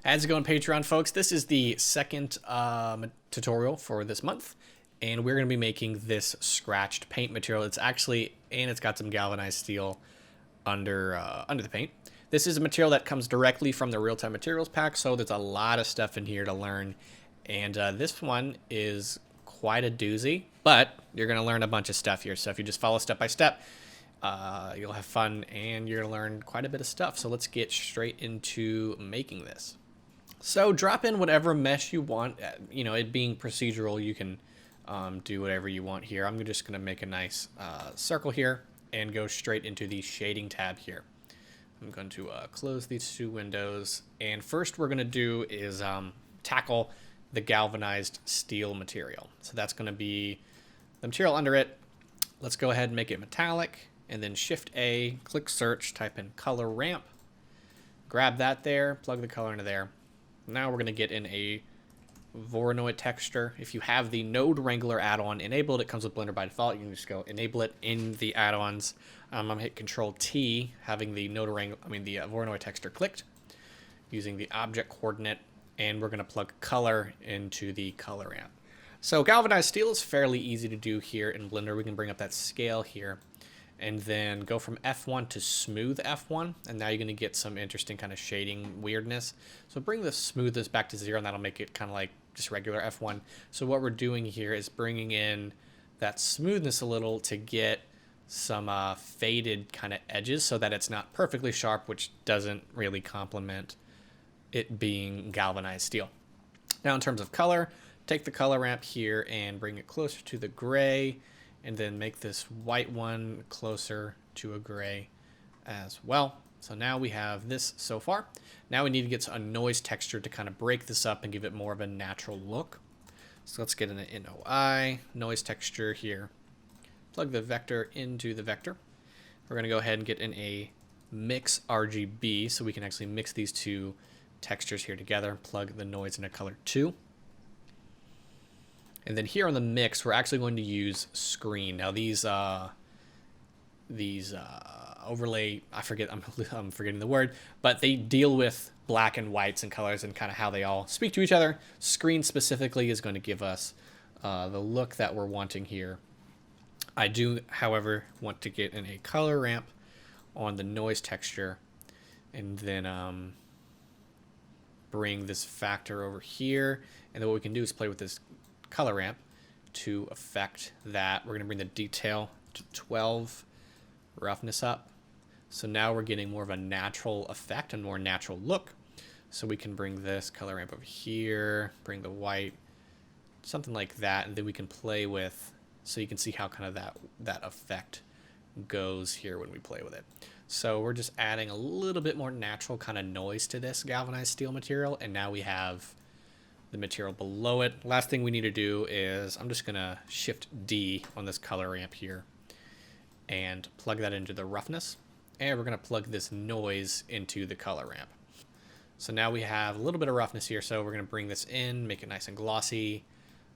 How's it going, Patreon folks? This is the second tutorial for this month, and we're going to be making this scratched paint material. It's got some galvanized steel under the paint. This is a material that comes directly from the Real-Time Materials pack, so there's a lot of stuff in here to learn. And this one is quite a doozy, but you're going to learn a bunch of stuff here. So if you just follow step by step, you'll have fun and you're going to learn quite a bit of stuff. So let's get straight into making this. So drop in whatever mesh you want. It being procedural, you can do whatever you want here. I'm just going to make a nice circle here and go straight into the shading tab here. I'm going to close these two windows. And first we're going to do is tackle the galvanized steel material. So that's going to be the material under it. Let's go ahead and make it metallic, and then Shift A, click search, type in color ramp, grab that there, plug the color into there. Now we're going to get in a Voronoi texture. If you have the Node Wrangler add-on enabled, it comes with Blender by default. You can just go enable it in the add-ons. I'm going to hit Control T, having the Voronoi texture clicked, using the object coordinate, and we're going to plug color into the color ramp. So galvanized steel is fairly easy to do here in Blender. We can bring up that scale here and then go from F1 to smooth F1, and now you're going to get some interesting kind of shading weirdness. So bring the smoothness back to 0, and that'll make it kind of like just regular F1. So what we're doing here is bringing in that smoothness a little to get some faded kind of edges so that it's not perfectly sharp, which doesn't really complement it being galvanized steel. Now in terms of color, take the color ramp here and bring it closer to the gray, and then make this white one closer to a gray as well. So now we have this so far. Now we need to get a noise texture to kind of break this up and give it more of a natural look. So let's get an NOI, noise texture here. Plug the vector into the vector. We're going to go ahead and get in a mix RGB so we can actually mix these two textures here together. Plug the noise into color 2. And then here on the mix, we're actually going to use screen. Now these overlay, I'm forgetting the word, but they deal with black and whites and colors and kind of how they all speak to each other. Screen specifically is going to give us the look that we're wanting here. I do, however, want to get in a color ramp on the noise texture, and then bring this factor over here. And then what we can do is play with this color ramp to affect that. We're going to bring the detail to 12, roughness up. So now we're getting more of a natural effect and more natural look. So we can bring this color ramp over here, bring the white, something like that, and then we can play with, so you can see how kind of that effect goes here when we play with it. So we're just adding a little bit more natural kind of noise to this galvanized steel material, and now we have the material below it. Last thing we need to do is I'm just gonna Shift D on this color ramp here and plug that into the roughness, and we're gonna plug this noise into the color ramp. So now we have a little bit of roughness here, so we're gonna bring this in, make it nice and glossy,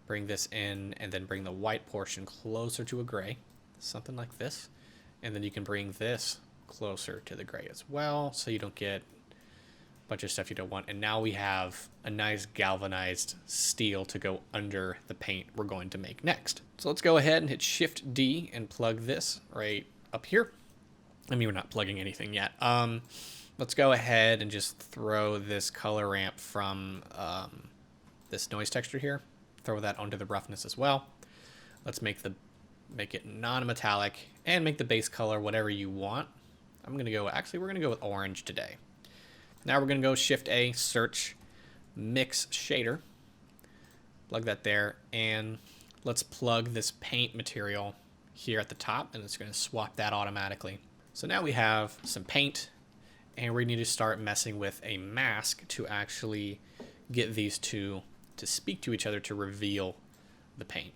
bring this in, and then bring the white portion closer to a gray, something like this, and then you can bring this closer to the gray as well, so you don't get bunch of stuff you don't want. And now we have a nice galvanized steel to go under the paint we're going to make next. So let's go ahead and hit Shift D and plug this right up here. I mean, we're not plugging anything yet. Let's go ahead and just throw this color ramp from this noise texture here. Throw that onto the roughness as well. Let's make it non-metallic and make the base color whatever you want. we're gonna go with orange today. Now we're going to go Shift A, search, mix shader, plug that there, and let's plug this paint material here at the top, and it's going to swap that automatically. So now we have some paint, and we need to start messing with a mask to actually get these two to speak to each other to reveal the paint.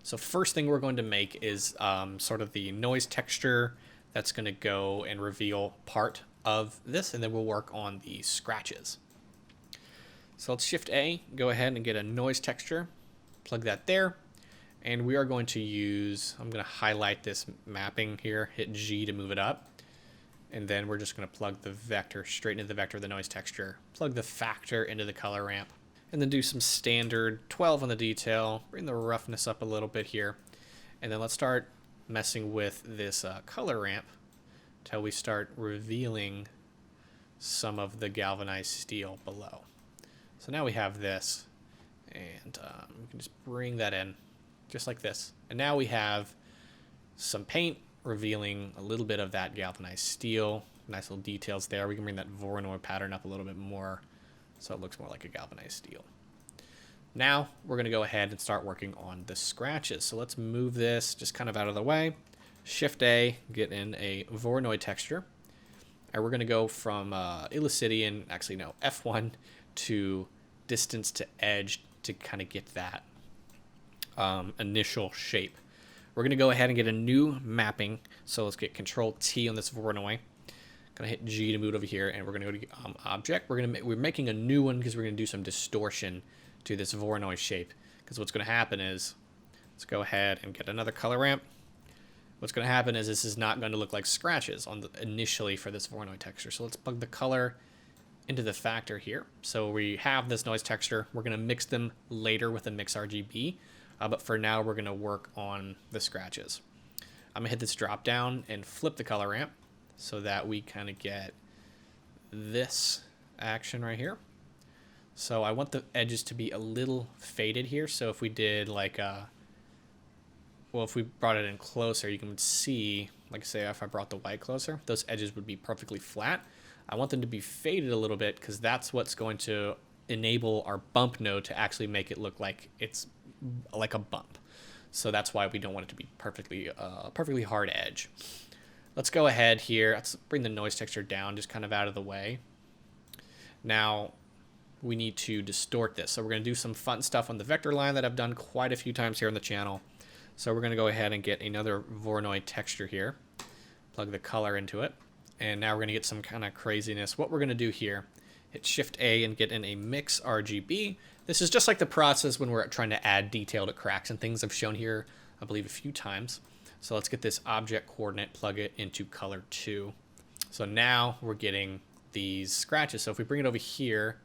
So first thing we're going to make is sort of the noise texture that's going to go and reveal part of this, and then we'll work on the scratches. So let's Shift A, go ahead and get a noise texture, plug that there, and we are going to use, I'm going to highlight this mapping here, hit G to move it up, And then we're just going to plug the vector straight into the vector of the noise texture, plug the factor into the color ramp, and then do some standard 12 on the detail, bring the roughness up a little bit here. And then let's start messing with this color ramp until we start revealing some of the galvanized steel below. So now we have this, and we can just bring that in just like this. And now we have some paint revealing a little bit of that galvanized steel. Nice little details there. We can bring that Voronoi pattern up a little bit more so it looks more like a galvanized steel. Now we're going to go ahead and start working on the scratches. So let's move this just kind of out of the way. Shift A, get in a Voronoi texture. And we're going to go from Illicidian, actually no, F1 to distance to edge to kind of get that initial shape. We're going to go ahead and get a new mapping. So let's get Control T on this Voronoi. Going to hit G to move over here, and we're going to go to Object. We're making a new one because we're going to do some distortion to this Voronoi shape. Because what's going to happen is, let's go ahead and get another color ramp. What's going to happen is this is not going to look like scratches on initially for this Voronoi texture. So let's plug the color into the factor here. So we have this noise texture. We're going to mix them later with a mix RGB. But for now, we're going to work on the scratches. I'm going to hit this drop down and flip the color ramp so that we kind of get this action right here. So I want the edges to be a little faded here. So if we did like well, if we brought it in closer, you can see, like say if I brought the white closer, those edges would be perfectly flat. I want them to be faded a little bit because that's what's going to enable our bump node to actually make it look like it's like a bump. So that's why we don't want it to be perfectly hard edge. Let's go ahead here. Let's bring the noise texture down, just kind of out of the way. Now we need to distort this. So we're going to do some fun stuff on the vector line that I've done quite a few times here on the channel. So we're going to go ahead and get another Voronoi texture here, plug the color into it, and now we're going to get some kind of craziness. What we're going to do here, hit Shift A and get in a mix RGB. This is just like the process when we're trying to add detail to cracks and things I've shown here, I believe, a few times. So let's get this object coordinate, plug it into color 2. So now we're getting these scratches. So if we bring it over here,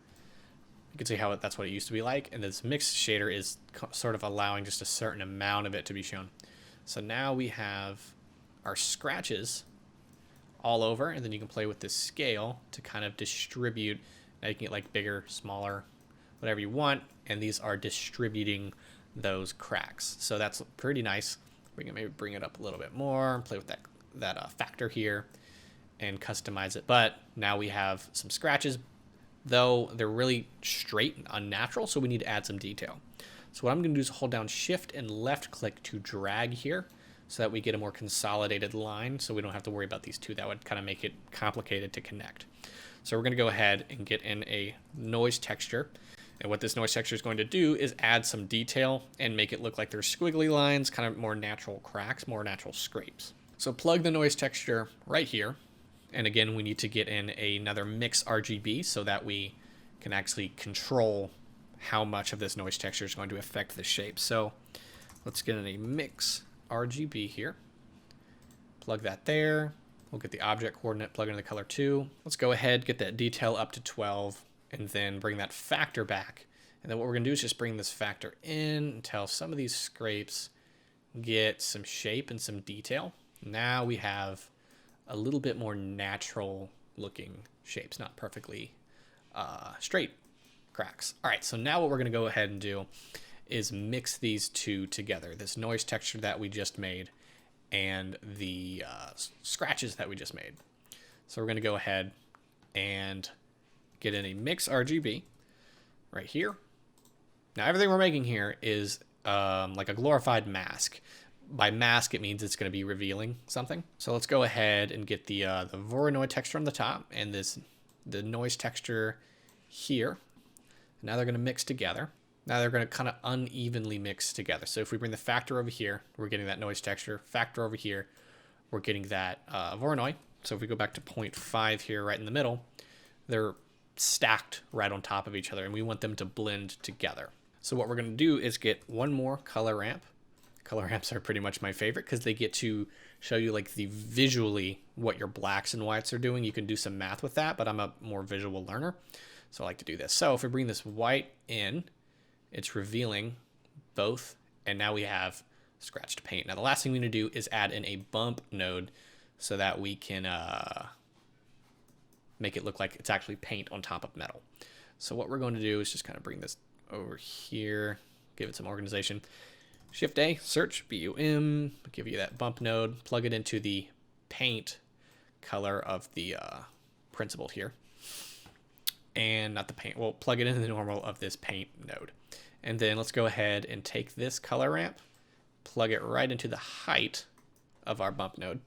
you can see how that's what it used to be like. And this mix shader is sort of allowing just a certain amount of it to be shown. So now we have our scratches all over, and then you can play with this scale to kind of distribute. Now you can get like bigger, smaller, whatever you want, and these are distributing those cracks. So that's pretty nice. We can maybe bring it up a little bit more, play with that factor here, and customize it. But now we have some scratches, though they're really straight and unnatural, so we need to add some detail. So what I'm going to do is hold down Shift and left click to drag here so that we get a more consolidated line so we don't have to worry about these two. That would kind of make it complicated to connect. So we're going to go ahead and get in a noise texture. And what this noise texture is going to do is add some detail and make it look like there's squiggly lines, kind of more natural cracks, more natural scrapes. So plug the noise texture right here. And again, we need to get in another mix RGB so that we can actually control how much of this noise texture is going to affect the shape. So let's get in a mix RGB here. Plug that there. We'll get the object coordinate, plug in the color 2. Let's go ahead, get that detail up to 12, and then bring that factor back. And then what we're going to do is just bring this factor in until some of these scrapes get some shape and some detail. Now we have a little bit more natural looking shapes, not perfectly straight cracks. All right, so now what we're going to go ahead and do is mix these two together, this noise texture that we just made and the scratches that we just made. So we're going to go ahead and get in a mix RGB right here. Now everything we're making here is like a glorified mask. By mask, it means it's going to be revealing something. So let's go ahead and get the Voronoi texture on the top and the noise texture here. Now they're going to mix together. Now they're going to kind of unevenly mix together. So if we bring the factor over here, we're getting that noise texture. Factor over here, we're getting that Voronoi. So if we go back to 0.5 here, right in the middle, they're stacked right on top of each other, and we want them to blend together. So what we're going to do is get one more color ramp, Color ramps are pretty much my favorite because they get to show you like the visually what your blacks and whites are doing. You can do some math with that, but I'm a more visual learner, so I like to do this. So if we bring this white in, it's revealing both, and now we have scratched paint. Now the last thing we need to do is add in a bump node so that we can make it look like it's actually paint on top of metal. So what we're going to do is just kind of bring this over here, give it some organization. Shift A, search BUM, give you that bump node, plug it into the paint color of the principled here. And not the paint, we'll plug it into the normal of this paint node. And then let's go ahead and take this color ramp, plug it right into the height of our bump node.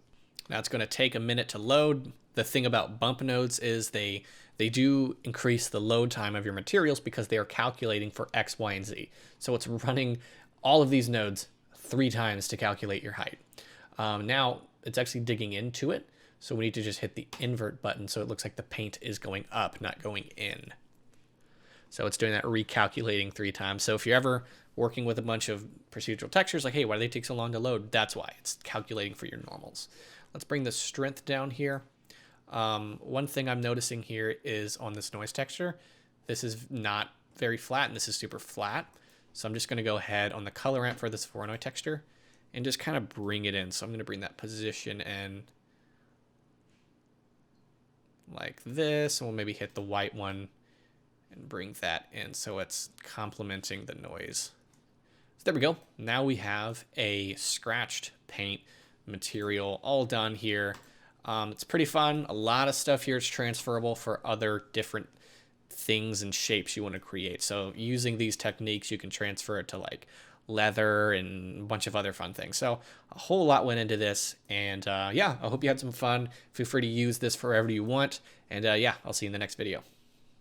Now it's going to take a minute to load. The thing about bump nodes is they do increase the load time of your materials because they are calculating for X, Y, and Z. So it's running all of these nodes 3 times to calculate your height. Now it's actually digging into it. So we need to just hit the invert button so it looks like the paint is going up, not going in. So it's doing that recalculating 3 times. So if you're ever working with a bunch of procedural textures, like, hey, why do they take so long to load? That's why. It's calculating for your normals. Let's bring the strength down here. One thing I'm noticing here is on this noise texture, this is not very flat and this is super flat. So I'm just going to go ahead on the color ramp for this Voronoi texture and just kind of bring it in. So I'm going to bring that position in like this, and we'll maybe hit the white one and bring that in so it's complementing the noise. So there we go. Now we have a scratched paint material all done here. It's pretty fun. A lot of stuff here is transferable for other different things and shapes you want to create. So using these techniques, you can transfer it to like leather and a bunch of other fun things. So a whole lot went into this, and yeah, I hope you had some fun. Feel free to use this for whatever you want, and yeah, I'll see you in the next video.